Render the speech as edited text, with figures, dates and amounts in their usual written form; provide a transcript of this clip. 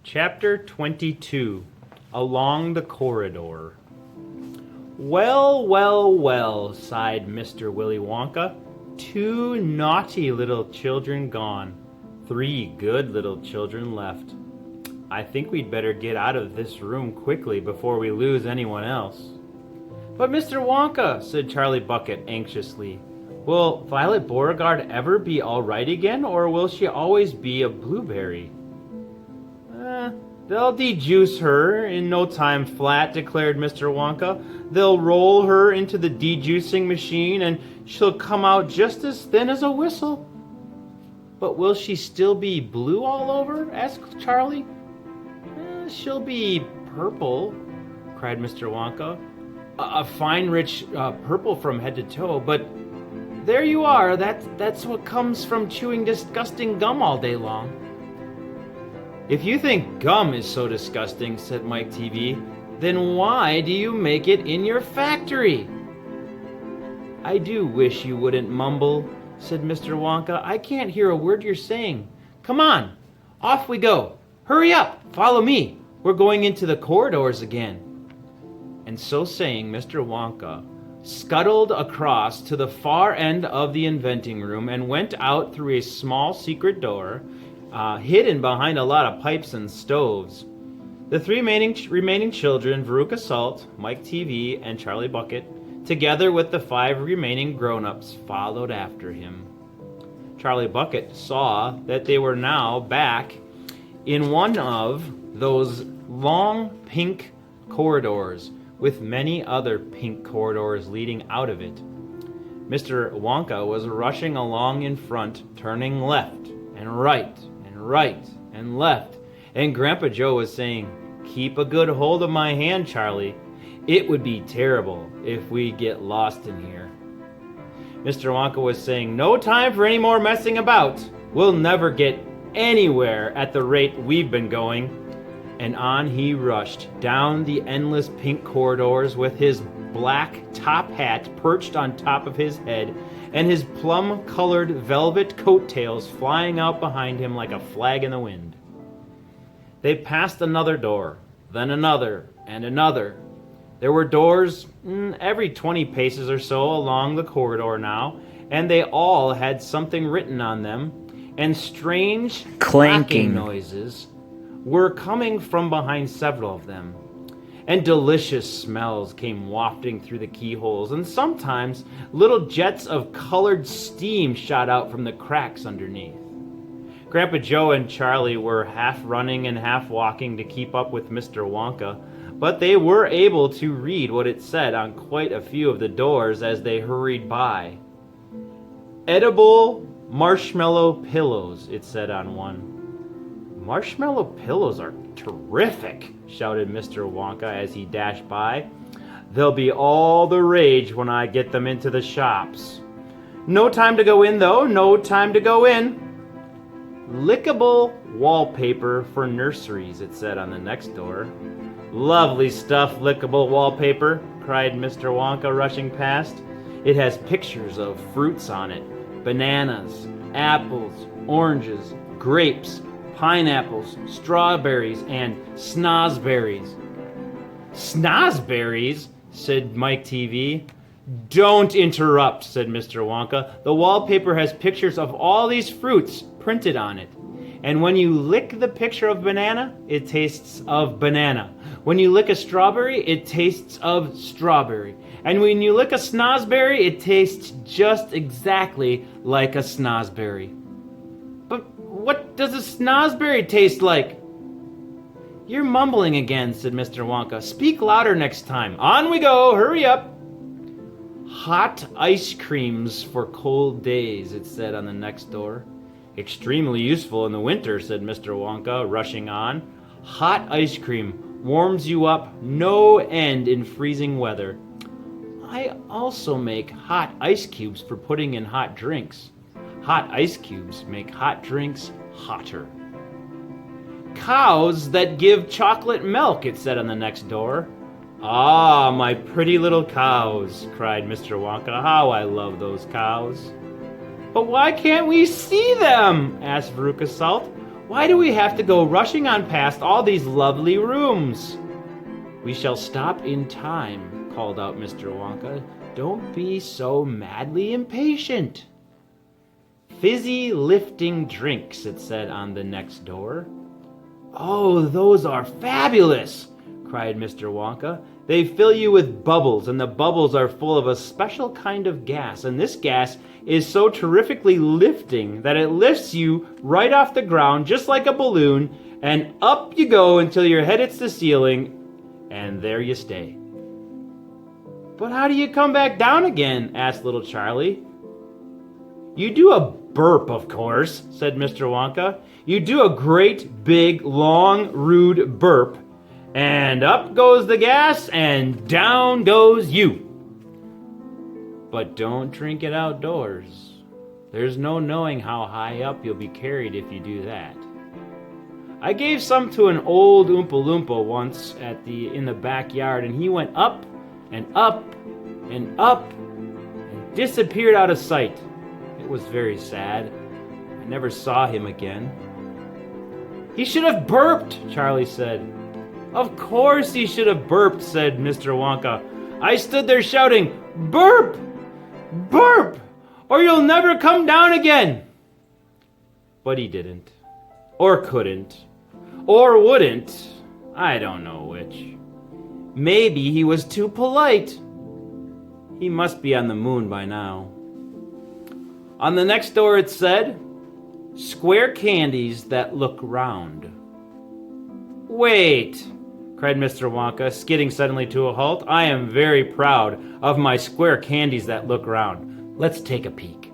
Chapter 22 Along the Corridor. Well, well, well, sighed Mr. Willy Wonka. 2 naughty little children gone. 3 good little children left. I think we'd better get out of this room quickly before we lose anyone else. But Mr. Wonka, said Charlie Bucket anxiously, will Violet Beauregarde ever be all right again, or will she always be a blueberry? They'll dejuice her in no time flat, declared Mr. Wonka. They'll roll her into the dejuicing machine, and she'll come out just as thin as a whistle. But will she still be blue all over? Asked Charlie. She'll be purple, cried Mr. Wonka. A fine, rich purple from head to toe, but there you are. That's what comes from chewing disgusting gum all day long. If you think gum is so disgusting, said Mike TV, then why do you make it in your factory? I do wish you wouldn't mumble, said Mr. Wonka. I can't hear a word you're saying. Come on, off we go. Hurry up, follow me. We're going into the corridors again. And so saying, Mr. Wonka scuttled across to the far end of the inventing room and went out through a small secret door, hidden behind a lot of pipes and stoves. The 3 remaining children, Veruca Salt, Mike TV, and Charlie Bucket, together with the 5 remaining grown-ups, followed after him. Charlie Bucket saw that they were now back in one of those long pink corridors, with many other pink corridors leading out of it. Mr. Wonka was rushing along in front, turning left and right and left, and Grandpa Joe was saying, "Keep a good hold of my hand, Charlie. It would be terrible if we get lost in here." Mr. Wonka was saying, "No time for any more messing about. We'll never get anywhere at the rate we've been going." And on he rushed down the endless pink corridors with his black top hat perched on top of his head and his plum-colored velvet coattails flying out behind him like a flag in the wind. They passed another door, then another, and another. There were doors every 20 paces or so along the corridor now, and they all had something written on them, and strange clanking noises were coming from behind several of them, and delicious smells came wafting through the keyholes, and sometimes little jets of colored steam shot out from the cracks underneath. Grandpa Joe and Charlie were half running and half walking to keep up with Mr. Wonka, but they were able to read what it said on quite a few of the doors as they hurried by. "Edible marshmallow pillows," it said on one. "Marshmallow pillows are terrific," shouted Mr. Wonka as he dashed by. "They'll be all the rage when I get them into the shops. No time to go in, though, no time to go in." "Lickable wallpaper for nurseries," it said on the next door. "Lovely stuff, lickable wallpaper," cried Mr. Wonka, rushing past. "It has pictures of fruits on it. Bananas, apples, oranges, grapes, pineapples, strawberries, and snozberries." "Snozberries?" said Mike TV. "Don't interrupt," said Mr. Wonka. "The wallpaper has pictures of all these fruits printed on it. And when you lick the picture of banana, it tastes of banana. When you lick a strawberry, it tastes of strawberry. And when you lick a snozberry, it tastes just exactly like a snozberry." "But what does a snozberry taste like?" "You're mumbling again," said Mr. Wonka. "Speak louder next time. On we go, hurry up." "Hot ice creams for cold days," it said on the next door. "Extremely useful in the winter," said Mr. Wonka, rushing on. "Hot ice cream warms you up no end in freezing weather. I also make hot ice cubes for putting in hot drinks. Hot ice cubes make hot drinks hotter." "Cows that give chocolate milk," it said on the next door. "Ah, my pretty little cows," cried Mr. Wonka. "How I love those cows." "But why can't we see them?" asked Veruca Salt. Why do we have to go rushing on past all these lovely rooms?" "We shall stop in time," called out Mr. Wonka. "Don't be so madly impatient." "Fizzy lifting drinks," it said on the next door. "Oh, those are fabulous!" cried Mr. Wonka. "They fill you with bubbles, and the bubbles are full of a special kind of gas, and this gas is so terrifically lifting that it lifts you right off the ground just like a balloon, and up you go until your head hits the ceiling, and there you stay." "But how do you come back down again?" asked little Charlie. "You do a burp, of course," said Mr. Wonka. "You do a great, big, long, rude burp, and up goes the gas, and down goes you. But don't drink it outdoors. There's no knowing how high up you'll be carried if you do that. I gave some to an old Oompa Loompa once in the backyard, and he went up and up and up and disappeared out of sight. It was very sad. I never saw him again." "He should have burped," Charlie said. "Of course he should have burped," said Mr. Wonka. "I stood there shouting, 'Burp! Burp! Or you'll never come down again!' But he didn't. Or couldn't. Or wouldn't. I don't know which. Maybe he was too polite. He must be on the moon by now." On the next door it said, "Square candies that look round." "Wait!" cried Mr. Wonka, skidding suddenly to a halt. "I am very proud of my square candies that look round. Let's take a peek."